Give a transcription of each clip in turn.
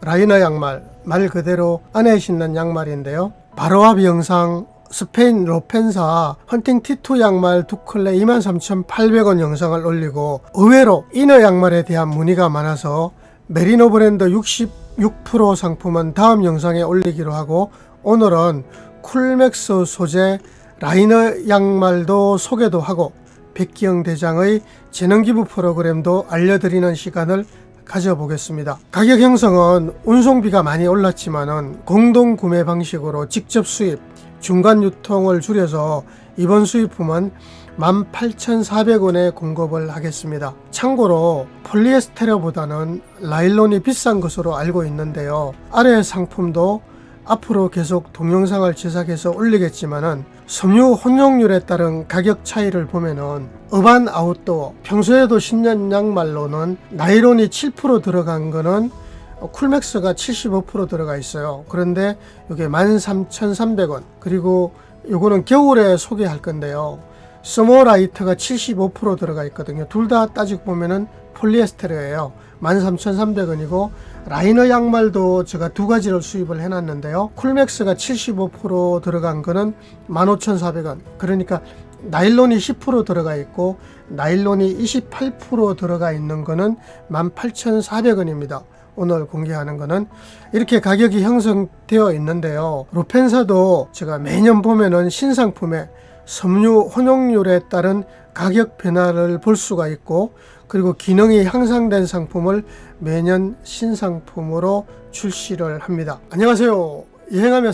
라이너 양말, 말 그대로 안에 신는 양말인데요. 바로 앞 영상 스페인 로펜사 헌팅 T2 양말 두 컬레 23,800원 영상을 올리고 의외로 이너 양말에 대한 문의가 많아서 메리노 브랜드 66% 상품은 다음 영상에 올리기로 하고, 오늘은 쿨맥스 소재 라이너 양말도 소개도 하고 백기영 대장의 재능기부 프로그램도 알려드리는 시간을 가져보겠습니다. 가격 형성은 운송비가 많이 올랐지만은 공동 구매 방식으로 직접 수입, 중간 유통을 줄여서 이번 수입품은 18,400원에 공급을 하겠습니다. 참고로 폴리에스테르보다는 나일론이 비싼 것으로 알고 있는데요. 아래 상품도 앞으로 계속 동영상을 제작해서 올리겠지만은 섬유 혼용률에 따른 가격 차이를 보면은 어반 아웃도어, 평소에도 신는 양말로는 나일론이 7% 들어간 거는 쿨맥스가 75% 들어가 있어요. 그런데 이게 13,300원, 그리고 요거는 겨울에 소개할 건데요. 서머라이트가 75% 들어가 있거든요. 둘 다 따지고 보면은 폴리에스테르예요. 13,300원이고 라이너 양말도 제가 두 가지를 수입을 해놨는데요. 쿨맥스가 75% 들어간 거는 15,400원. 그러니까 나일론이 10% 들어가 있고 나일론이 28% 들어가 있는 거는 18,400원입니다. 오늘 공개하는 거는 이렇게 가격이 형성되어 있는데요. 로펜사도 제가 매년 보면은 신상품에 섬유 혼용률에 따른 가격 변화를 볼 수가 있고, 그리고 기능이 향상된 상품을 매년 신상품으로 출시를 합니다. 안녕하세요. 여행하며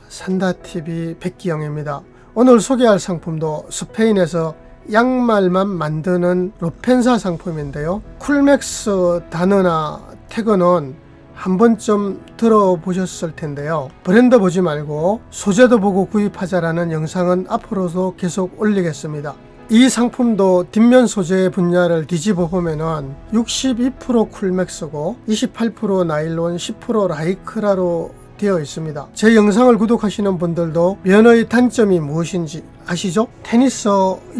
산다TV 백기영입니다. 오늘 소개할 상품도 스페인에서 양말만 만드는 로펜사 상품인데요. 쿨맥스 단어나 태그는 한 번쯤 들어보셨을 텐데요. 브랜드 보지 말고 소재도 보고 구입하자라는 영상은 앞으로도 계속 올리겠습니다. 이 상품도 뒷면 소재 분야를 뒤집어 보면은 62% 쿨맥스고 28% 나일론, 10% 라이크라로 되어 있습니다. 제 영상을 구독하시는 분들도 면의 단점이 무엇인지 아시죠? 테니스,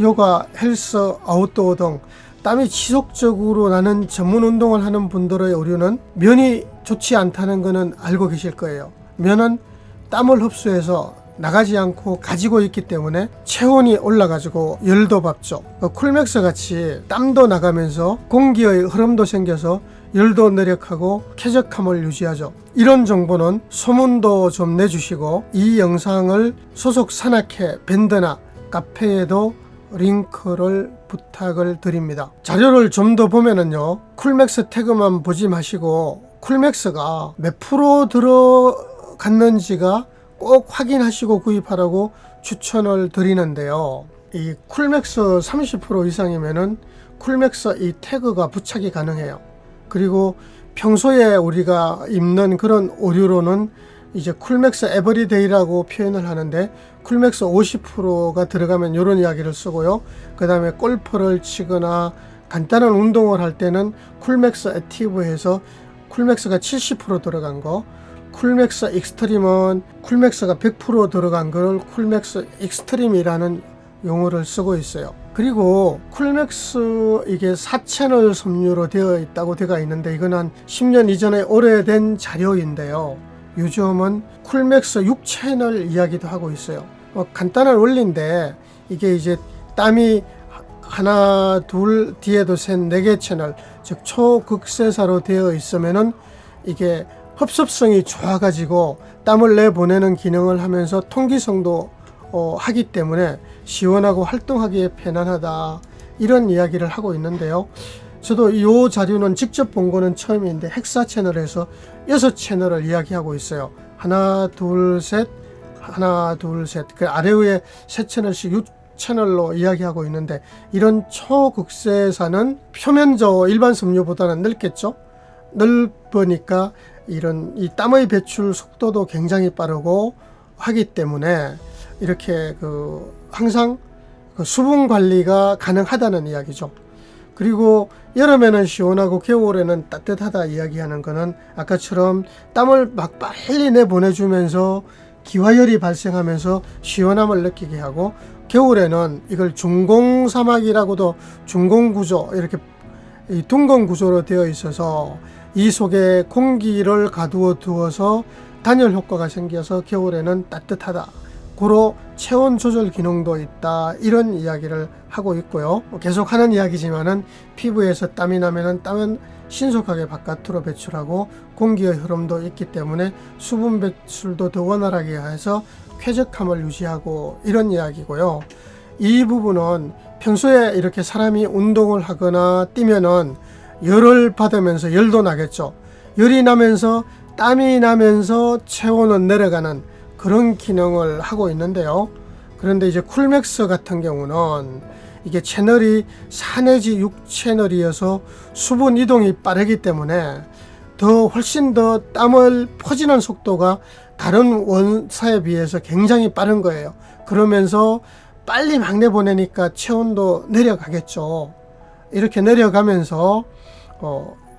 요가, 헬스, 아웃도어 등 땀이 지속적으로 나는 전문 운동을 하는 분들의 의류는 면이 좋지 않다는 것은 알고 계실 거예요. 면은 땀을 흡수해서 나가지 않고 가지고 있기 때문에 체온이 올라가지고 열도 받죠. 쿨맥스 같이 땀도 나가면서 공기의 흐름도 생겨서 열도 내력하고 쾌적함을 유지하죠. 이런 정보는 소문도 좀 내주시고 이 영상을 소속 산악회, 밴드나 카페에도 링크를 부탁을 드립니다. 자료를 좀 더 보면은요, 쿨맥스 태그만 보지 마시고 쿨맥스가 몇 프로 들어갔는지가 꼭 확인하시고 구입하라고 추천을 드리는데요. 이 쿨맥스 30% 이상이면은 쿨맥스 이 태그가 부착이 가능해요. 그리고 평소에 우리가 입는 그런 오류로는 이제 쿨맥스 에버리데이라고 표현을 하는데 쿨맥스 50%가 들어가면 이런 이야기를 쓰고요. 그 다음에 골프를 치거나 간단한 운동을 할 때는 쿨맥스 액티브해서 쿨맥스가 70% 들어간 거, 쿨맥스 익스트림은 쿨맥스가 100% 들어간 걸 쿨맥스 익스트림이라는 용어를 쓰고 있어요. 그리고 쿨맥스 이게 4채널 섬유로 되어 있다고 되어 있는데 이건 한 10년 이전에 오래된 자료인데요. 요즘은 쿨맥스 6채널 이야기도 하고 있어요. 간단한 원리인데 이게 이제 땀이 하나, 둘, 뒤에도 셋, 4개 채널, 즉 초극세사로 되어 있으면은 이게 흡습성이 좋아가지고 땀을 내보내는 기능을 하면서 통기성도 하기 때문에 시원하고 활동하기에 편안하다, 이런 이야기를 하고 있는데요. 저도 이 자료는 직접 본 거는 처음인데 헥사 채널에서 6채널을 이야기하고 있어요. 하나, 둘, 셋, 하나, 둘, 셋. 그 아래 위에 3채널씩 6채널로 이야기하고 있는데, 이런 초극세사는 표면적 일반 섬유보다는 넓겠죠. 넓으니까 이런 이 땀의 배출 속도도 굉장히 빠르고 하기 때문에 이렇게 항상 수분 관리가 가능하다는 이야기죠. 그리고 여름에는 시원하고 겨울에는 따뜻하다 이야기하는 거는 아까처럼 땀을 막 빨리 내보내주면서 기화열이 발생하면서 시원함을 느끼게 하고, 겨울에는 이걸 중공사막이라고도 중공구조, 이렇게 둥근 구조로 되어 있어서 이 속에 공기를 가두어 두어서 단열 효과가 생겨서 겨울에는 따뜻하다. 고로 체온 조절 기능도 있다. 이런 이야기를 하고 있고요. 계속 하는 이야기지만은 피부에서 땀이 나면은 땀은 신속하게 바깥으로 배출하고 공기의 흐름도 있기 때문에 수분 배출도 더 원활하게 해서 쾌적함을 유지하고 이런 이야기고요. 이 부분은 평소에 이렇게 사람이 운동을 하거나 뛰면은 열을 받으면서 열도 나겠죠. 열이 나면서 땀이 나면서 체온은 내려가는 그런 기능을 하고 있는데요. 그런데 이제 쿨맥스 같은 경우는 이게 채널이 4 내지 6 채널이어서 수분 이동이 빠르기 때문에 훨씬 더 땀을 퍼지는 속도가 다른 원사에 비해서 굉장히 빠른 거예요. 그러면서 빨리 막 내보내니까 체온도 내려가겠죠. 이렇게 내려가면서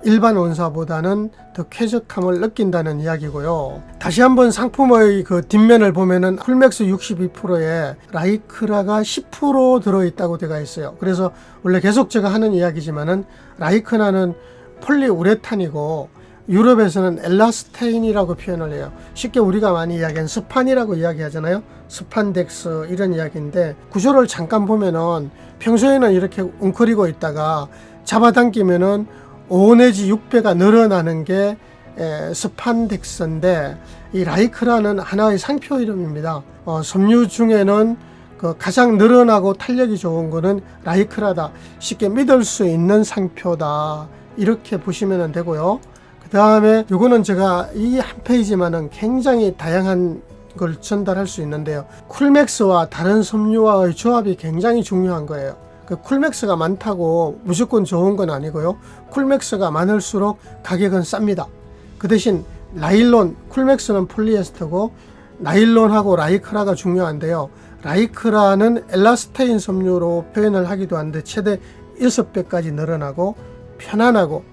일반 원사보다는 더 쾌적함을 느낀다는 이야기고요. 다시 한번 상품의 그 뒷면을 보면은 쿨맥스 62%에 라이크라가 10% 들어있다고 되어 있어요. 그래서 원래 계속 제가 하는 이야기지만은 라이크라는 폴리우레탄이고 유럽에서는 엘라스테인이라고 표현을 해요. 쉽게 우리가 많이 이야기하는 스판이라고 이야기하잖아요. 스판덱스 이런 이야기인데 구조를 잠깐 보면은 평소에는 이렇게 웅크리고 있다가 잡아당기면은 5 내지 6배가 늘어나는 게 스판덱스인데 이 라이크라는 하나의 상표 이름입니다. 섬유 중에는 그 가장 늘어나고 탄력이 좋은 거는 라이크라다. 쉽게 믿을 수 있는 상표다. 이렇게 보시면 되고요. 그 다음에 요거는 제가 이 한 페이지만은 굉장히 다양한 걸 전달할 수 있는데요. 쿨맥스와 다른 섬유와의 조합이 굉장히 중요한 거예요. 쿨맥스가 많다고 무조건 좋은 건 아니고요. 쿨맥스가 많을수록 가격은 쌉니다. 그 대신 나일론, 쿨맥스는 폴리에스터고 나일론하고 라이크라가 중요한데요. 라이크라는 엘라스테인 섬유로 표현을 하기도 하는데 최대 6배까지 늘어나고 편안하고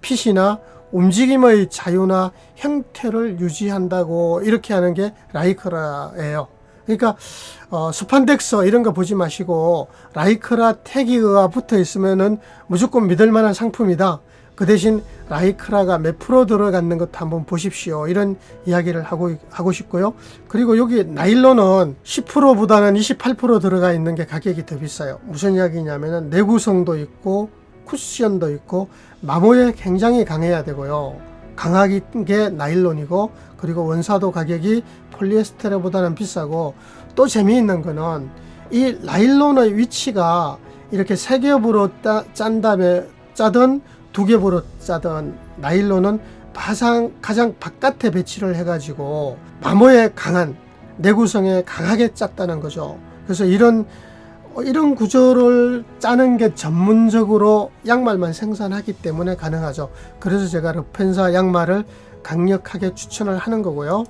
핏이나 움직임의 자유나 형태를 유지한다고 이렇게 하는 게 라이크라예요. 그러니까 스판덱스 이런 거 보지 마시고 라이크라 태그가 붙어 있으면은 무조건 믿을 만한 상품이다. 그 대신 라이크라가 몇 프로 들어가는 것도 한번 보십시오. 이런 이야기를 하고 싶고요. 그리고 여기 나일론은 10%보다는 28% 들어가 있는 게 가격이 더 비싸요. 무슨 이야기냐면은 내구성도 있고 쿠션도 있고 마모에 굉장히 강해야 되고요. 강하게 게 나일론이고 그리고 원사도 가격이 폴리에스테르보다는 비싸고 또 재미있는 거는 이 나일론의 위치가 이렇게 3겹으로 짠 다음에 짜든 2겹으로 짜든 나일론은 가장 바깥에 배치를 해가지고 마모에 강한 내구성에 강하게 짰다는 거죠. 그래서 이런 구조를 짜는 게 전문적으로 양말만 생산하기 때문에 가능하죠. 그래서 제가 르펜사 양말을 강력하게 추천을 하는 거고요.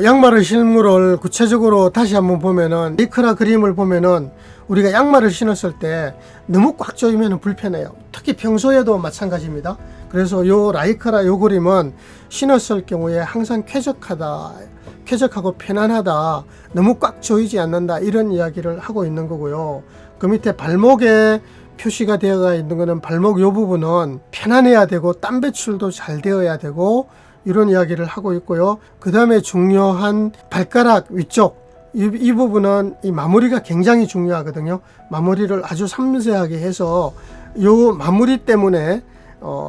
양말의 실물을 구체적으로 다시 한번 보면은 라이크라 그림을 보면은 우리가 양말을 신었을 때 너무 꽉 조이면 불편해요. 특히 평소에도 마찬가지입니다. 그래서 요 라이크라 요 그림은 신었을 경우에 항상 쾌적하고 편안하다. 너무 꽉 조이지 않는다. 이런 이야기를 하고 있는 거고요. 그 밑에 발목에 표시가 되어 있는 거는 발목 요 부분은 편안해야 되고 땀 배출도 잘 되어야 되고 이런 이야기를 하고 있고요. 그 다음에 중요한 발가락 위쪽 이 부분은 이 마무리가 굉장히 중요하거든요. 마무리를 아주 섬세하게 해서 요 마무리 때문에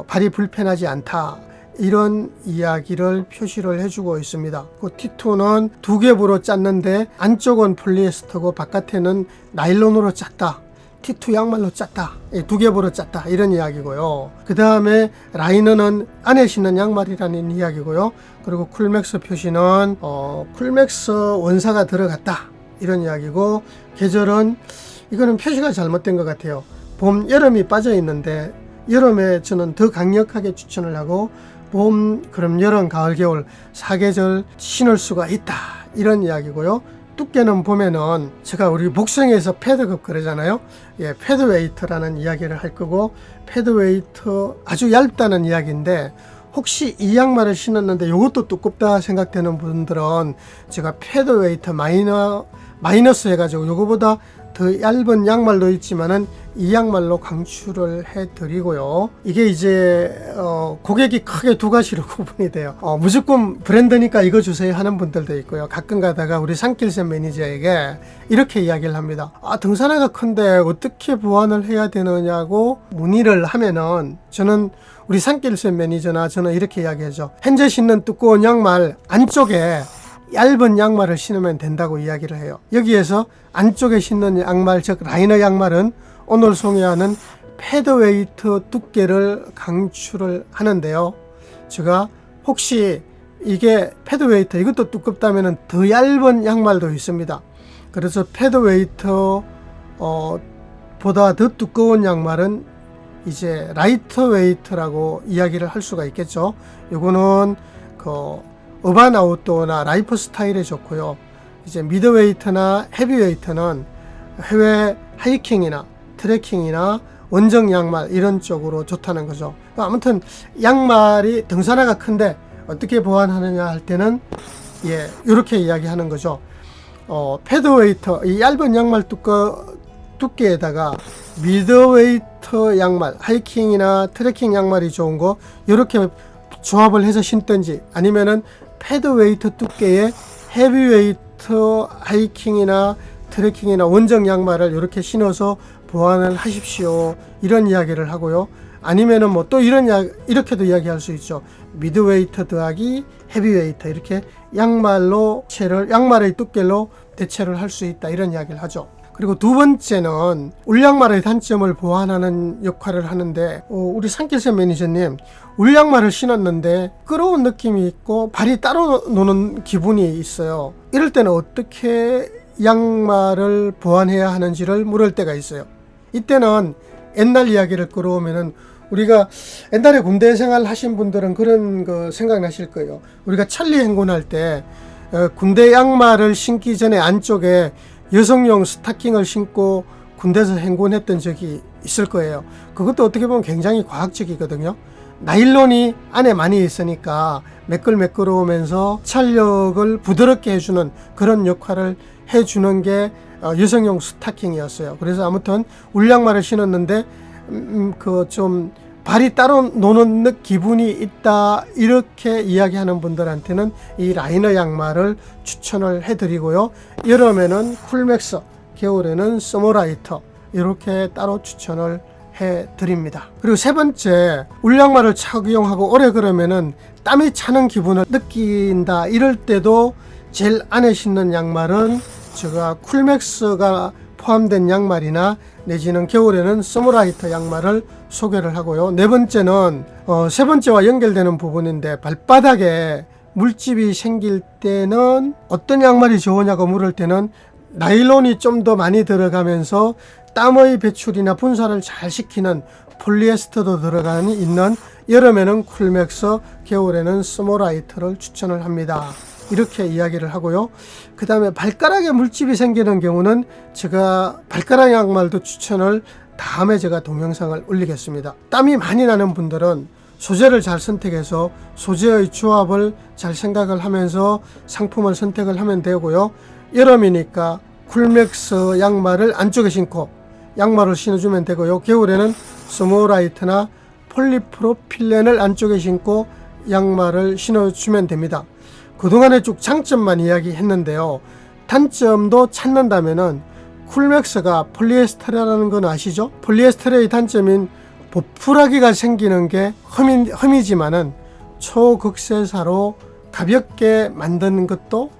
발이 불편하지 않다. 이런 이야기를 표시를 해주고 있습니다. 그 T2는 2겹으로 짰는데 안쪽은 폴리에스터고 바깥에는 나일론으로 짰다. T2 양말로 짰다. 2겹으로 짰다. 이런 이야기고요. 그 다음에 라이너는 안에 신는 양말이라는 이야기고요. 그리고 쿨맥스 표시는 쿨맥스 원사가 들어갔다. 이런 이야기고 계절은 이거는 표시가 잘못된 것 같아요. 봄, 여름이 빠져 있는데 여름에 저는 더 강력하게 추천을 하고 봄, 그럼 여름, 가을, 겨울 4계절 신을 수가 있다. 이런 이야기고요. 두께는 보면은 제가 우리 복숭에서 패드급 그러잖아요. 패드웨이트라는 이야기를 할 거고 패드웨이트 아주 얇다는 이야기인데 혹시 이 양말을 신었는데 이것도 두껍다 생각되는 분들은 제가 패드웨이트 마이너스 해가지고 요거보다 더 얇은 양말도 있지만은 이 양말로 강추를 해드리고요. 이게 이제 고객이 크게 두 가지로 구분이 돼요. 무조건 브랜드니까 이거 주세요 하는 분들도 있고요. 가끔 가다가 우리 산길샘 매니저에게 이렇게 이야기를 합니다. 등산화가 큰데 어떻게 보완을 해야 되느냐고 문의를 하면은 저는 우리 산길샘 매니저나 저는 이렇게 이야기하죠. 현재 신는 두꺼운 양말 안쪽에 얇은 양말을 신으면 된다고 이야기를 해요. 여기에서 안쪽에 신는 양말, 즉 라이너 양말은 오늘 소개하는 패드웨이트 두께를 강추를 하는데요. 제가 혹시 이게 패드웨이트 이것도 두껍다면 더 얇은 양말도 있습니다. 그래서 패드웨이트 보다 더 두꺼운 양말은 이제 라이트웨이트라고 이야기를 할 수가 있겠죠. 요거는 어반 아웃도어나 라이프 스타일에 좋고요. 이제 미드웨이트나 헤비웨이트는 해외 하이킹이나 트레킹이나 원정 양말 이런 쪽으로 좋다는 거죠. 아무튼 양말이 등산화가 큰데 어떻게 보완하느냐 할 때는 이렇게 이야기하는 거죠. 패드웨이트 이 얇은 양말 두께에다가 미드웨이트 양말 하이킹이나 트레킹 양말이 좋은 거 이렇게 조합을 해서 신든지 아니면은 패드웨이트 두께의 헤비웨이트 하이킹이나 트레킹이나 원정 양말을 이렇게 신어서 보완을 하십시오. 이런 이야기를 하고요. 아니면은 뭐 또 이렇게도 이야기할 수 있죠. 미드웨이트 더하기 헤비웨이트 이렇게 양말의 두께로 대체를 할 수 있다. 이런 이야기를 하죠. 그리고 두 번째는 울양말의 단점을 보완하는 역할을 하는데 우리 산길샘 매니저님 울양말을 신었는데 끌어온 느낌이 있고 발이 따로 노는 기분이 있어요. 이럴 때는 어떻게 양말을 보완해야 하는지를 물을 때가 있어요. 이때는 옛날 이야기를 끌어오면은 우리가 옛날에 군대 생활 하신 분들은 그런 거 생각나실 거예요. 우리가 천리 행군할 때 군대 양말을 신기 전에 안쪽에 여성용 스타킹을 신고 군대에서 행군했던 적이 있을 거예요. 그것도 어떻게 보면 굉장히 과학적이거든요. 나일론이 안에 많이 있으니까 매끌매끌어오면서 찬력을 부드럽게 해주는 그런 역할을 해주는 게 여성용 스타킹이었어요. 그래서 아무튼 울양말을 신었는데 좀 발이 따로 노는 기분이 있다 이렇게 이야기하는 분들한테는 이 라이너 양말을 추천을 해드리고요. 여름에는 쿨맥스, 겨울에는 서머라이터 이렇게 따로 추천을 해드립니다. 그리고 세 번째, 울양말을 착용하고 오래 걸으면은 땀이 차는 기분을 느낀다 이럴 때도 제일 안에 신는 양말은 제가 쿨맥스가 포함된 양말이나 내지는 겨울에는 서머라이터 양말을 소개를 하고요. 네 번째는 세 번째와 연결되는 부분인데 발바닥에 물집이 생길 때는 어떤 양말이 좋으냐고 물을 때는 나일론이 좀 더 많이 들어가면서 땀의 배출이나 분사를 잘 시키는 폴리에스터도 들어가는 있는 여름에는 쿨맥스, 겨울에는 서머라이터를 추천을 합니다. 이렇게 이야기를 하고요. 그 다음에 발가락에 물집이 생기는 경우는 제가 발가락 양말도 추천을 다음에 제가 동영상을 올리겠습니다. 땀이 많이 나는 분들은 소재를 잘 선택해서 소재의 조합을 잘 생각을 하면서 상품을 선택을 하면 되고요. 여름이니까 쿨맥스 양말을 안쪽에 신고 양말을 신어주면 되고요. 겨울에는 서머라이트나 폴리프로필렌을 안쪽에 신고 양말을 신어주면 됩니다. 그동안에 쭉 장점만 이야기했는데요. 단점도 찾는다면은 쿨맥스가 폴리에스테라라는 건 아시죠? 폴리에스테라의 단점인 보풀하기가 생기는 게 흠이지만은 초극세사로 가볍게 만드는 것도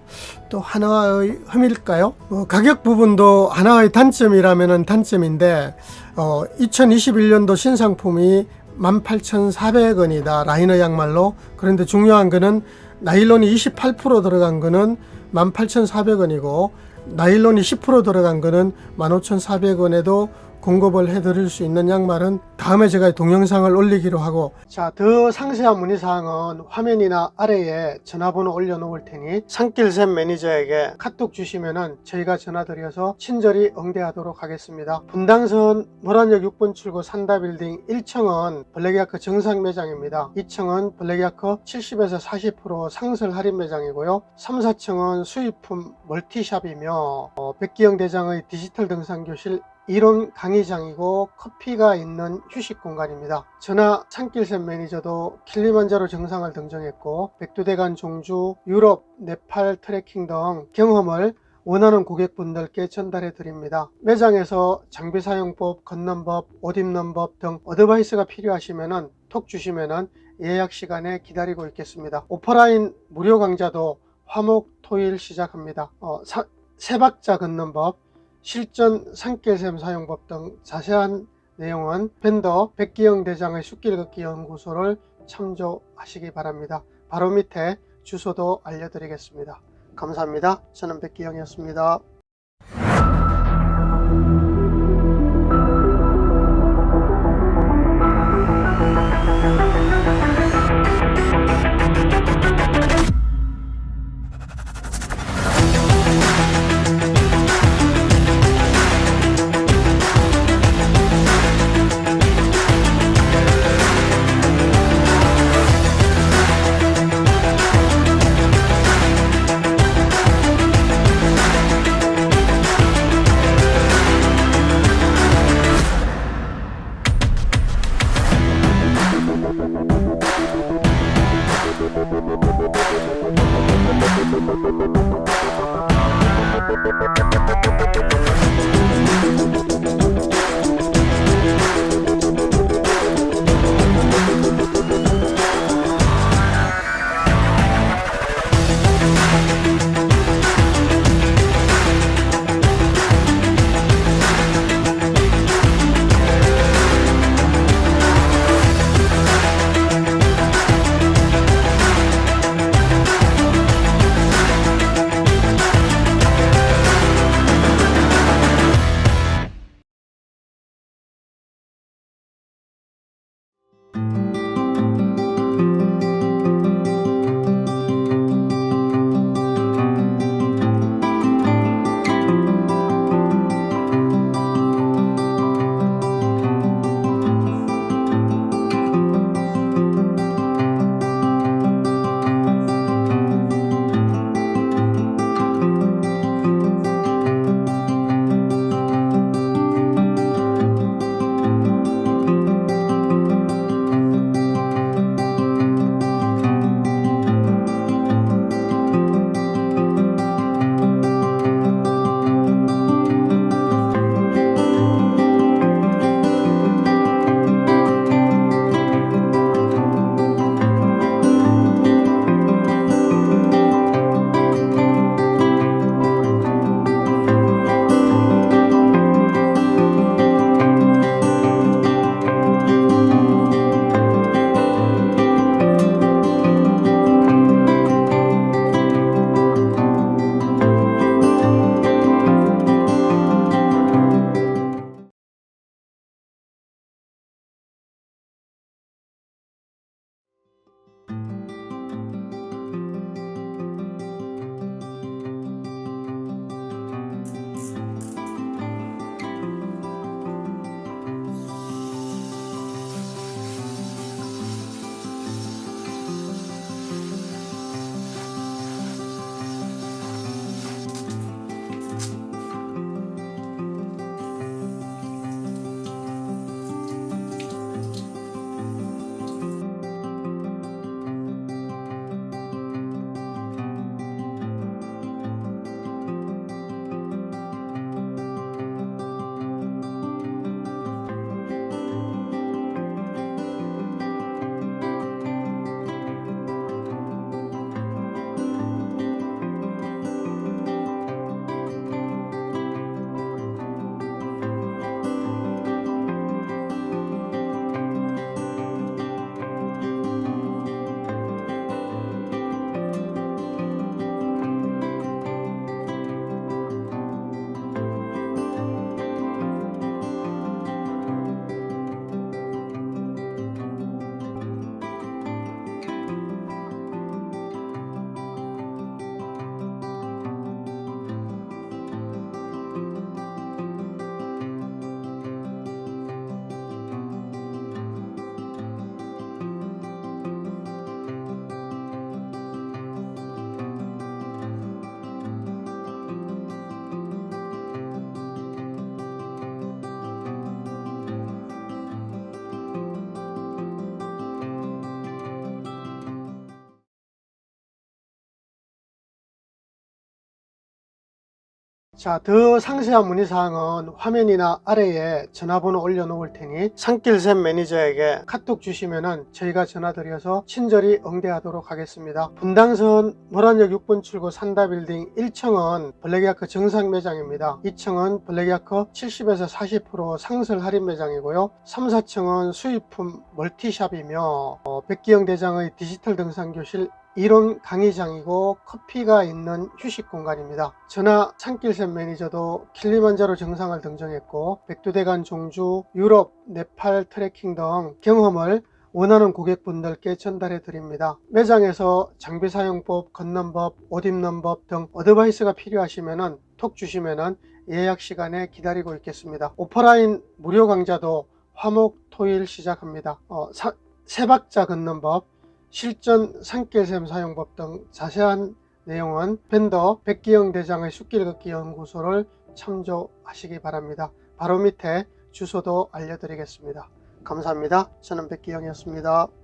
또 하나의 흠일까요? 가격 부분도 하나의 단점이라면은 단점인데 2021년도 신상품이 18,400원이다 라이너 양말로. 그런데 중요한 거는 나일론이 28% 들어간 거는 18,400원이고 나일론이 10% 들어간 거는 15,400원에도 공급을 해드릴 수 있는 양말은 다음에 제가 동영상을 올리기로 하고, 자, 더 상세한 문의사항은 화면이나 아래에 전화번호 올려놓을 테니 산길샘 매니저에게 카톡 주시면은 저희가 전화드려서 친절히 응대하도록 하겠습니다. 분당선 모란역 6번 출구 산다빌딩 1층은 블랙야크 정상 매장입니다. 2층은 블랙야크 70에서 40% 상설 할인 매장이고요. 3, 4층은 수입품 멀티샵이며 백기영 대장의 디지털 등산교실 이론 강의장이고 커피가 있는 휴식 공간입니다. 전하 산길샘 매니저도 킬리만자로 정상을 등정했고 백두대간 종주, 유럽, 네팔 트레킹 등 경험을 원하는 고객분들께 전달해 드립니다. 매장에서 장비 사용법, 걷는 법, 옷 입는 법 등 어드바이스가 필요하시면 톡 주시면 예약 시간에 기다리고 있겠습니다. 오프라인 무료 강좌도 화목 토일 시작합니다. 세 박자 걷는 법, 실전 산길샘 사용법 등 자세한 내용은 밴더 백기영 대장의 숲길 걷기 연구소를 참조하시기 바랍니다. 바로 밑에 주소도 알려드리겠습니다. 감사합니다. 저는 백기영이었습니다. 자, 더 상세한 문의사항은 화면이나 아래에 전화번호 올려놓을 테니 산길샘 매니저에게 카톡 주시면은 저희가 전화드려서 친절히 응대하도록 하겠습니다. 분당선 모란역 6번 출구 산다빌딩 1층은 블랙야크 정상 매장입니다. 2층은 블랙야크 70에서 40% 상설 할인 매장이고요. 3, 4층은 수입품 멀티샵이며 백기영 대장의 디지털 등산교실 이론 강의장이고 커피가 있는 휴식 공간입니다. 전하 산길샘 매니저도 킬리만자로 정상을 등정했고 백두대간 종주, 유럽, 네팔 트레킹 등 경험을 원하는 고객분들께 전달해 드립니다. 매장에서 장비 사용법, 걷는 법, 옷 입는 법 등 어드바이스가 필요하시면 톡 주시면 예약 시간에 기다리고 있겠습니다. 오프라인 무료 강좌도 화목 토일 시작합니다. 세 박자 걷는 법, 실전 산길샘 사용법 등 자세한 내용은 밴더 백기영 대장의 숲길 걷기 연구소를 참조하시기 바랍니다. 바로 밑에 주소도 알려드리겠습니다. 감사합니다. 저는 백기영이었습니다.